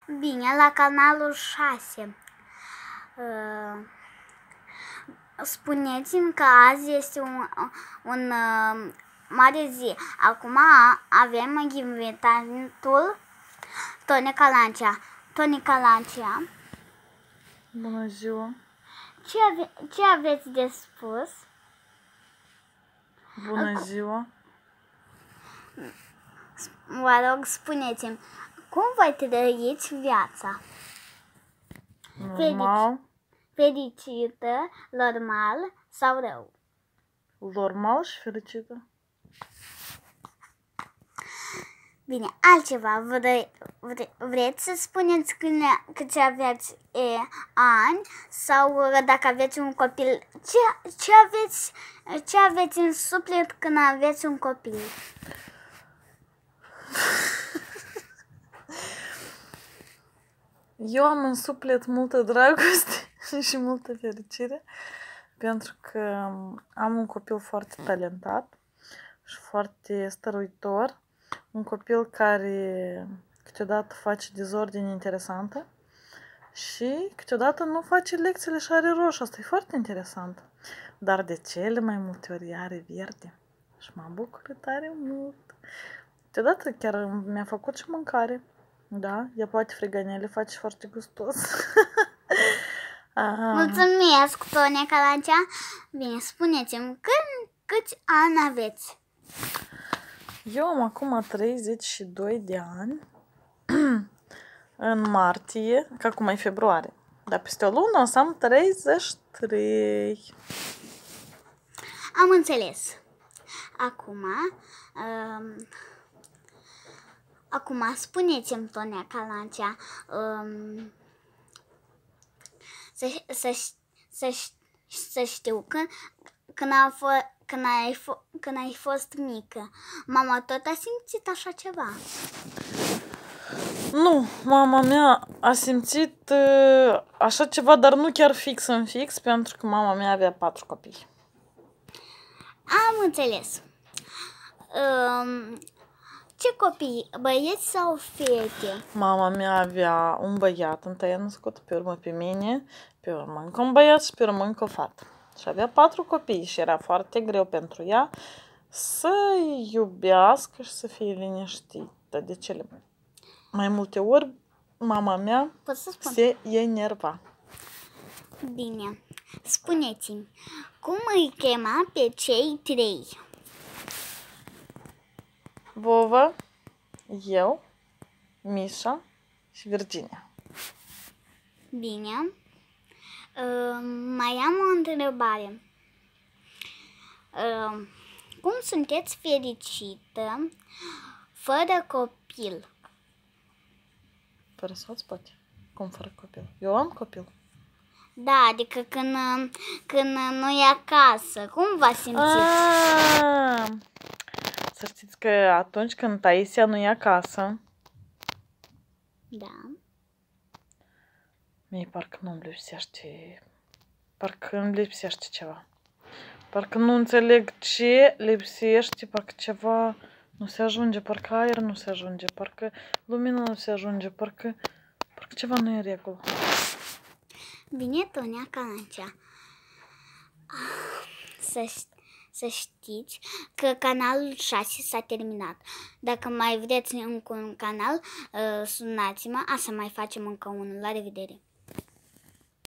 Bine, la canalul 6. Spuneți-mi că azi este un mare zi. Acum avem invitatul Tonica Lancia. Tonica Lancia. Bună ziua! Ce aveți de spus? Bună ziua! Vă rog, spuneți-mi, cum vă trăiți viața? Normal. Fericită, normal sau rău? Normal și fericită. Bine, altceva. Vreți să spuneți câți aveți ani sau dacă aveți un copil? Ce aveți în suflet când aveți un copil? Eu am în suflet multă dragoste și multă fericire pentru că am un copil foarte talentat și foarte stăruitor. Un copil care câteodată face dezordine interesantă și câteodată nu face lecțiile și are roșu. Asta e foarte interesant. Dar de cele mai multe ori are verde. Și mă bucur tare mult. Câteodată chiar mi-a făcut și mâncare. Da, ea poate friganele, face foarte gustos. Mulțumesc, Tonica Lancia. Bine, spuneți-mi, câți ani aveți? Eu am acum 32 de ani. În martie, că acum e februarie. Dar peste o lună o să am 33. Am înțeles. Acum spuneți-mi, Tonica Lancia, să știu când ai fost mică, mama tot a simțit așa ceva? Nu, mama mea a simțit așa ceva, dar nu chiar fix în fix, pentru că mama mea avea 4 copii. Am înțeles. Ce copii, băieți sau fete? Mama mea avea un băiat întâi născut, pe urmă pe mine, pe urmă încă un băiat și pe urmă încă o fată. Și avea 4 copii și era foarte greu pentru ea să iubească și să fie liniștită. De cele mai multe ori, mama mea se enerva. Bine, spuneți-mi, cum îi chema pe cei 3? Vova, eu, Mișa și Virginia. Bine. Mai am o întrebare. Cum sunteți fericită fără copil? Fără soț, poate. Cum fără copil? Eu am copil. Da, adică când nu e acasă. Cum vă simțiți? Să știți că atunci când Taisia nu e acasă, da, mie parcă nu-mi lipsește, parcă îmi lipsește ceva. Parcă nu înțeleg ce lipsește, parcă ceva nu se ajunge, parcă aer nu se ajunge, parcă lumină nu se ajunge, parcă ceva nu e în regulă. Bine, Tonica Lancia. Să știți că canalul 6 s-a terminat. Dacă mai vreți încă un canal, sunați-mă, să mai facem încă unul. La revedere!